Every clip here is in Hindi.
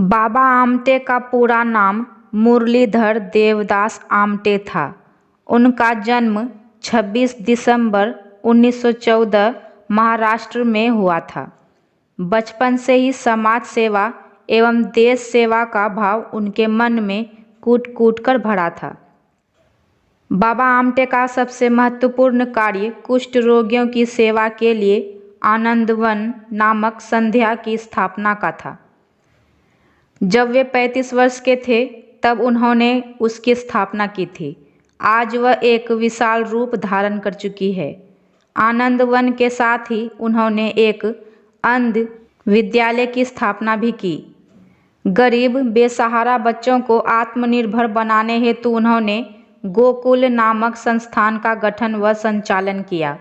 बाबा आमटे का पूरा नाम मुरलीधर देवदास आमटे था। उनका जन्म 26 दिसंबर 1914 महाराष्ट्र में हुआ था। बचपन से ही समाज सेवा एवं देश सेवा का भाव उनके मन में कूट कूट कर भरा था। बाबा आमटे का सबसे महत्वपूर्ण कार्य कुष्ठ रोगियों की सेवा के लिए आनंदवन नामक संध्या की स्थापना का था। जब वे 35 वर्ष के थे तब उन्होंने उसकी स्थापना की थी। आज वह एक विशाल रूप धारण कर चुकी है। आनंदवन के साथ ही उन्होंने एक अंध विद्यालय की स्थापना भी की। गरीब बेसहारा बच्चों को आत्मनिर्भर बनाने हेतु उन्होंने गोकुल नामक संस्थान का गठन व संचालन किया।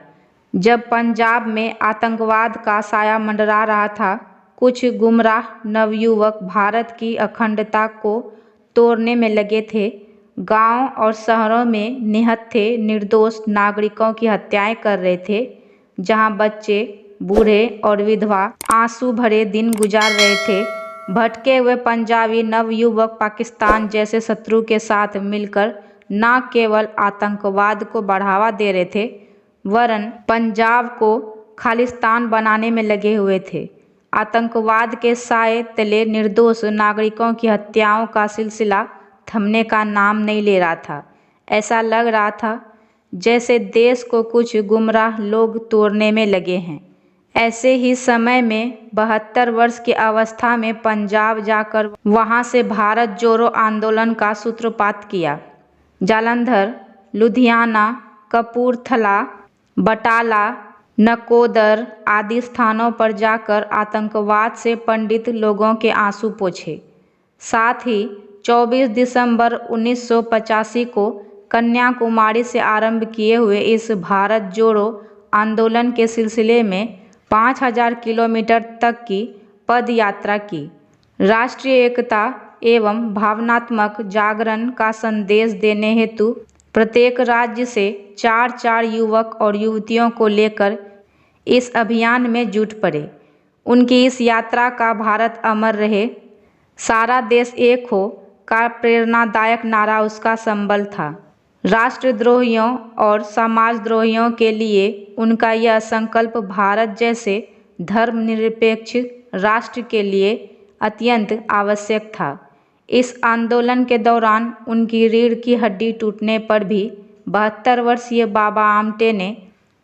जब पंजाब में आतंकवाद का साया मंडरा रहा था, कुछ गुमराह नवयुवक भारत की अखंडता को तोड़ने में लगे थे। गांव और शहरों में निहत्थे निर्दोष नागरिकों की हत्याएं कर रहे थे, जहां बच्चे, बूढ़े और विधवा आंसू भरे दिन गुजार रहे थे। भटके हुए पंजाबी नवयुवक पाकिस्तान जैसे शत्रु के साथ मिलकर न केवल आतंकवाद को बढ़ावा दे रहे थे, वरन पंजाब को खालिस्तान बनाने में लगे हुए थे। आतंकवाद के साए तले निर्दोष नागरिकों की हत्याओं का सिलसिला थमने का नाम नहीं ले रहा था। ऐसा लग रहा था जैसे देश को कुछ गुमराह लोग तोड़ने में लगे हैं। ऐसे ही समय में 72 वर्ष की अवस्था में पंजाब जाकर वहां से भारत जोड़ो आंदोलन का सूत्रपात किया। जालंधर, लुधियाना, कपूरथला, बटाला, नकोदर आदि स्थानों पर जाकर आतंकवाद से पीड़ित लोगों के आंसू पोंछे। साथ ही 24 दिसंबर 1985 को कन्याकुमारी से आरंभ किए हुए इस भारत जोड़ो आंदोलन के सिलसिले में 5000 किलोमीटर तक की पद यात्रा की। राष्ट्रीय एकता एवं भावनात्मक जागरण का संदेश देने हेतु प्रत्येक राज्य से 4 युवक और युवतियों को लेकर इस अभियान में जुट पड़े। उनकी इस यात्रा का भारत अमर रहे, सारा देश एक हो का प्रेरणादायक नारा उसका संबल था। राष्ट्रद्रोहियों और समाजद्रोहियों के लिए उनका यह संकल्प भारत जैसे धर्मनिरपेक्ष राष्ट्र के लिए अत्यंत आवश्यक था। इस आंदोलन के दौरान उनकी रीढ़ की हड्डी टूटने पर भी 72 वर्षीय बाबा आमटे ने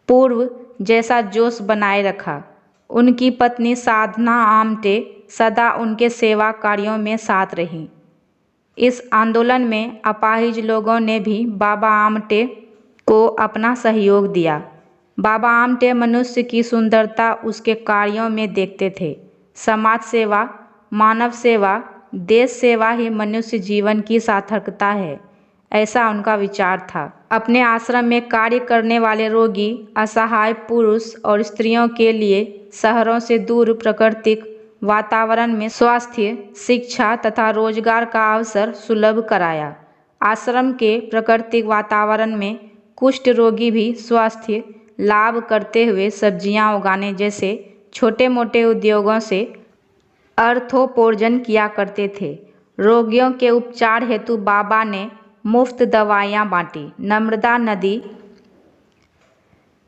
पूर्व जैसा जोश बनाए रखा। उनकी पत्नी साधना आमटे सदा उनके सेवा कार्यों में साथ रहीं। इस आंदोलन में अपाहिज लोगों ने भी बाबा आमटे को अपना सहयोग दिया। बाबा आमटे मनुष्य की सुंदरता उसके कार्यों में देखते थे। समाज सेवा, मानव सेवा, देश सेवा ही मनुष्य जीवन की सार्थकता है, ऐसा उनका विचार था। अपने आश्रम में कार्य करने वाले रोगी, असहाय पुरुष और स्त्रियों के लिए शहरों से दूर प्राकृतिक वातावरण में स्वास्थ्य, शिक्षा तथा रोजगार का अवसर सुलभ कराया। आश्रम के प्राकृतिक वातावरण में कुष्ठ रोगी भी स्वास्थ्य लाभ करते हुए सब्जियां उगाने जैसे छोटे मोटे उद्योगों से अर्थोपार्जन किया करते थे। रोगियों के उपचार हेतु बाबा ने मुफ्त दवाइयाँ बांटी।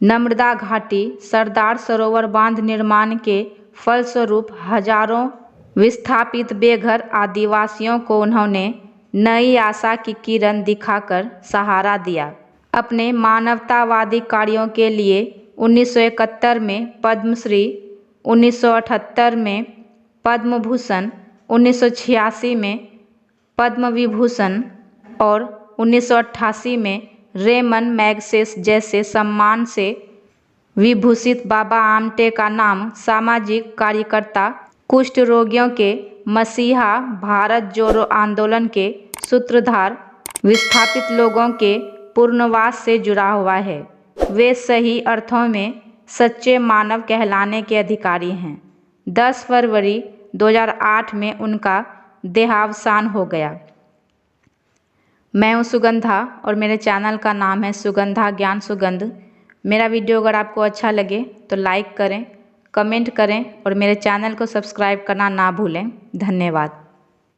नर्मदा घाटी, सरदार सरोवर बांध निर्माण के फलस्वरूप हजारों विस्थापित बेघर आदिवासियों को उन्होंने नई आशा की किरण दिखाकर सहारा दिया। अपने मानवतावादी कार्यों के लिए 1971 में पद्मश्री, 1978 में पद्म भूषण, 1986 में पद्म विभूषण और 1988 में रेमन मैग्सेस जैसे सम्मान से विभूषित बाबा आमटे का नाम सामाजिक कार्यकर्ता, कुष्ठ रोगियों के मसीहा, भारत जोड़ो आंदोलन के सूत्रधार, विस्थापित लोगों के पुनर्वास से जुड़ा हुआ है। वे सही अर्थों में सच्चे मानव कहलाने के अधिकारी हैं। 10 फरवरी 2008 में उनका देहावसान हो गया। मैं हूँ सुगंधा और मेरे चैनल का नाम है सुगंधा ज्ञान सुगंध। मेरा वीडियो अगर आपको अच्छा लगे तो लाइक करें, कमेंट करें और मेरे चैनल को सब्सक्राइब करना ना भूलें। धन्यवाद।